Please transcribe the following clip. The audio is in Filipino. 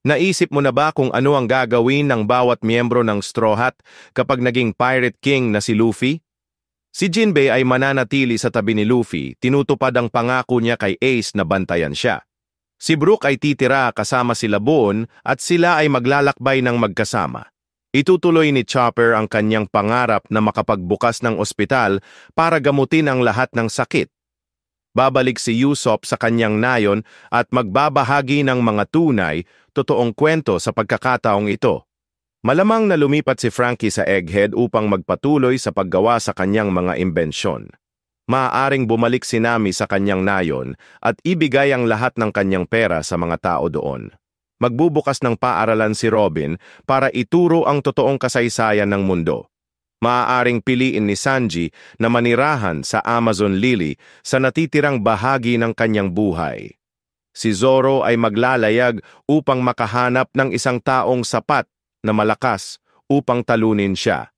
Naisip mo na ba kung ano ang gagawin ng bawat miyembro ng Straw Hat kapag naging Pirate King na si Luffy? Si Jinbei ay mananatili sa tabi ni Luffy, tinutupad ang pangako niya kay Ace na bantayan siya. Si Brook ay titira kasama sila Boon at sila ay maglalakbay ng magkasama. Itutuloy ni Chopper ang kanyang pangarap na makapagbukas ng ospital para gamutin ang lahat ng sakit. Babalik si Usopp sa kanyang nayon at magbabahagi ng mga tunay, totoong kwento sa pagkakataong ito. Malamang na lumipat si Frankie sa Egghead upang magpatuloy sa paggawa sa kanyang mga imbensyon. Maaaring bumalik si Nami sa kanyang nayon at ibigay ang lahat ng kanyang pera sa mga tao doon. Magbubukas ng paaralan si Robin para ituro ang totoong kasaysayan ng mundo. Maaaring piliin ni Sanji na manirahan sa Amazon Lily sa natitirang bahagi ng kanyang buhay. Si Zoro ay maglalayag upang makahanap ng isang taong sapat na malakas upang talunin siya.